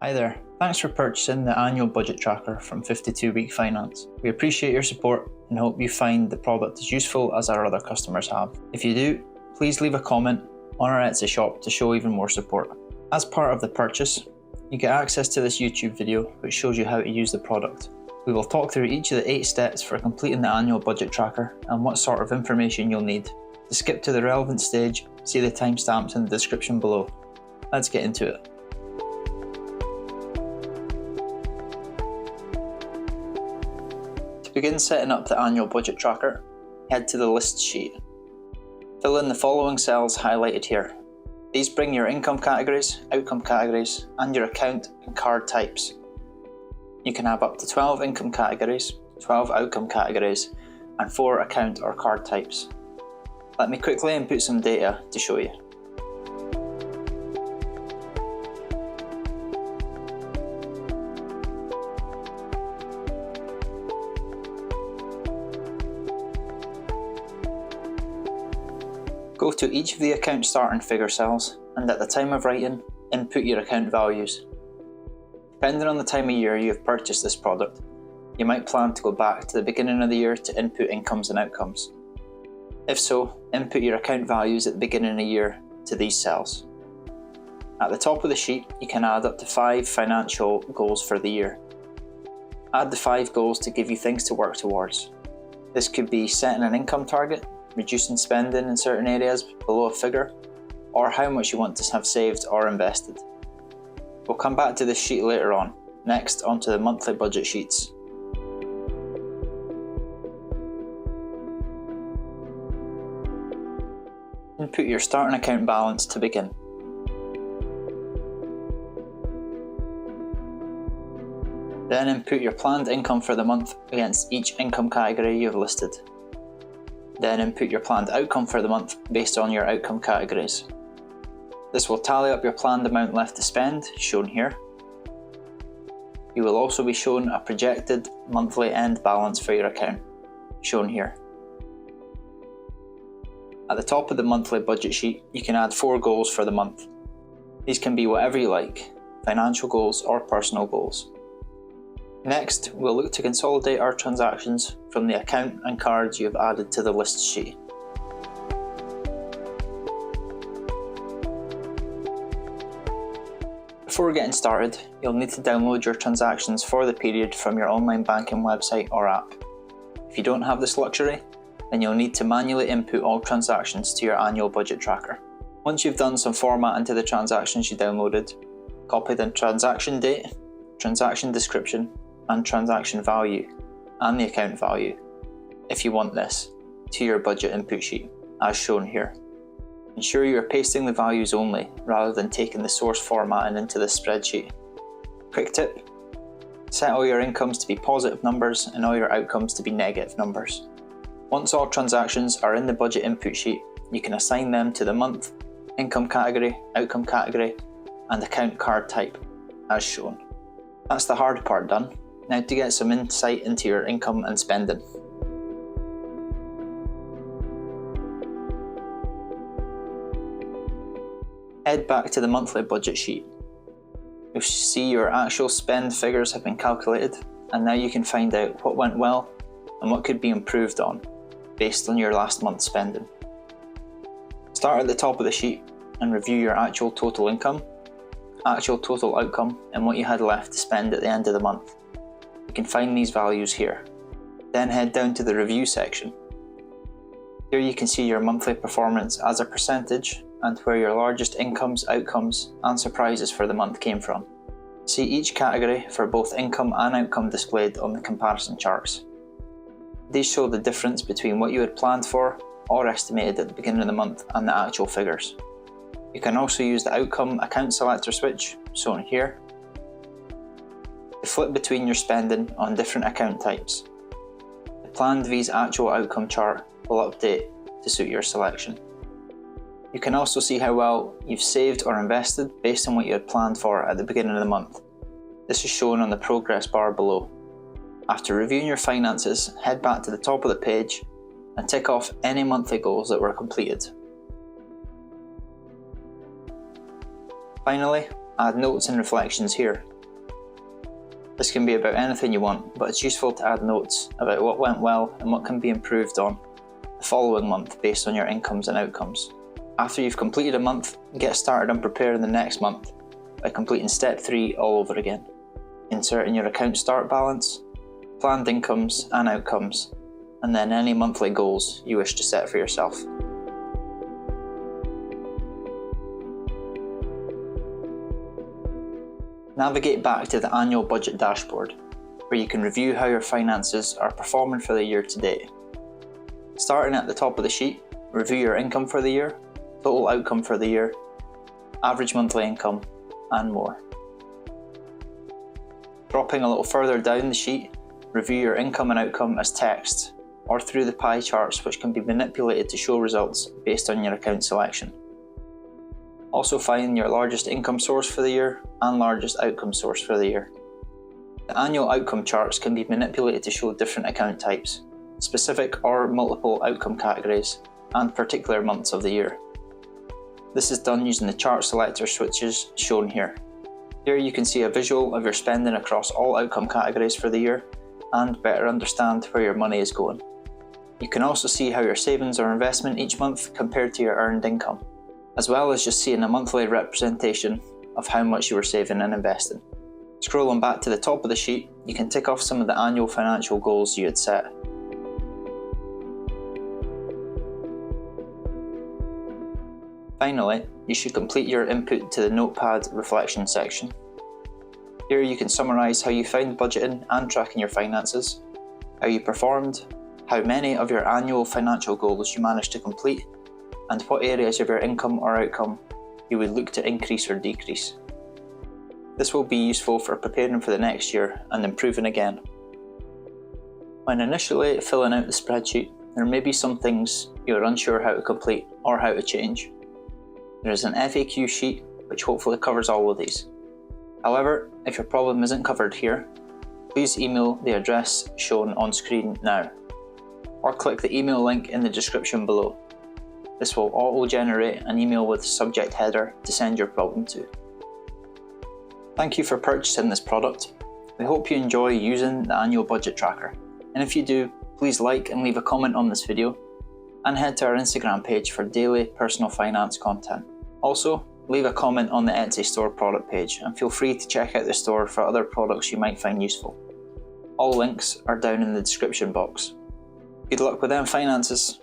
Hi there, thanks for purchasing the annual budget tracker from 52 Week Finance. We appreciate your support and hope you find the product as useful as our other customers have. If you do, please leave a comment on our Etsy shop to show even more support. As part of the purchase, you get access to this YouTube video which shows you how to use the product. We will talk through each of the 8 steps for completing the annual budget tracker and what sort of information you'll need. To skip to the relevant stage, see the timestamps in the description below. Let's get into it. To begin setting up the annual budget tracker, head to the list sheet. Fill in the following cells highlighted here. These bring your income categories, outcome categories, and your account and card types. You can have up to 12 income categories, 12 outcome categories, and 4 account or card types. Let me quickly input some data to show you. Go to each of the account starting figure cells and at the time of writing, input your account values. Depending on the time of year you have purchased this product, you might plan to go back to the beginning of the year to input incomes and outcomes. If so, input your account values at the beginning of the year to these cells. At the top of the sheet, you can add up to 5 financial goals for the year. Add the 5 goals to give you things to work towards. This could be setting an income target, reducing spending in certain areas below a figure, or how much you want to have saved or invested. We'll come back to this sheet later on. Next, onto the monthly budget sheets. Input your starting account balance to begin. Then input your planned income for the month against each income category you have listed. Then input your planned outcome for the month based on your outcome categories. This will tally up your planned amount left to spend, shown here. You will also be shown a projected monthly end balance for your account, shown here. At the top of the monthly budget sheet, you can add 4 goals for the month. These can be whatever you like, financial goals or personal goals. Next, we'll look to consolidate our transactions from the account and cards you have added to the list sheet. Before getting started, you'll need to download your transactions for the period from your online banking website or app. If you don't have this luxury, then you'll need to manually input all transactions to your annual budget tracker. Once you've done some formatting to the transactions you downloaded, copy the transaction date, transaction description, and transaction value, and the account value, if you want this, to your budget input sheet, as shown here. Ensure you are pasting the values only, rather than taking the source formatting into the spreadsheet. Quick tip: set all your incomes to be positive numbers and all your outcomes to be negative numbers. Once all transactions are in the budget input sheet, you can assign them to the month, income category, outcome category, and account card type, as shown. That's the hard part done. Now to get some insight into your income and spending. Head back to the monthly budget sheet. You'll see your actual spend figures have been calculated, and now you can find out what went well and what could be improved on, based on your last month's spending. Start at the top of the sheet and review your actual total income, actual total outcome, and what you had left to spend at the end of the month. You can find these values here. Then head down to the review section. Here you can see your monthly performance as a percentage and where your largest incomes, outcomes, and surprises for the month came from. See each category for both income and outcome displayed on the comparison charts. These show the difference between what you had planned for or estimated at the beginning of the month and the actual figures. You can also use the outcome account selector switch, shown here, to flip between your spending on different account types. The planned vs actual outcome chart will update to suit your selection. You can also see how well you've saved or invested based on what you had planned for at the beginning of the month. This is shown on the progress bar below. After reviewing your finances, head back to the top of the page and tick off any monthly goals that were completed. Finally, add notes and reflections here. This can be about anything you want, but it's useful to add notes about what went well and what can be improved on the following month based on your incomes and outcomes. After you've completed a month, get started on preparing the next month by completing step 3 all over again. Inserting your account start balance, planned incomes and outcomes, and then any monthly goals you wish to set for yourself. Navigate back to the annual budget dashboard, where you can review how your finances are performing for the year to date. Starting at the top of the sheet, review your income for the year, total outcome for the year, average monthly income, and more. Dropping a little further down the sheet, review your income and outcome as text, or through the pie charts, which can be manipulated to show results based on your account selection. Also find your largest income source for the year and largest outcome source for the year. The annual outcome charts can be manipulated to show different account types, specific or multiple outcome categories, and particular months of the year. This is done using the chart selector switches shown here. Here you can see a visual of your spending across all outcome categories for the year and better understand where your money is going. You can also see how your savings or investment each month compared to your earned income, as well as just seeing a monthly representation of how much you were saving and investing. Scrolling back to the top of the sheet, you can tick off some of the annual financial goals you had set. Finally, you should complete your input to the Notepad reflection section. Here you can summarise how you found budgeting and tracking your finances, how you performed, how many of your annual financial goals you managed to complete, and what areas of your income or outcome you would look to increase or decrease. This will be useful for preparing for the next year and improving again. When initially filling out the spreadsheet, there may be some things you are unsure how to complete or how to change. There is an FAQ sheet which hopefully covers all of these. However, if your problem isn't covered here, please email the address shown on screen now, or click the email link in the description below. This will auto-generate an email with the subject header to send your problem to. Thank you for purchasing this product. We hope you enjoy using the annual budget tracker, and if you do, please like and leave a comment on this video, and head to our Instagram page for daily personal finance content. Also, leave a comment on the Etsy store product page, and feel free to check out the store for other products you might find useful. All links are down in the description box. Good luck with them finances!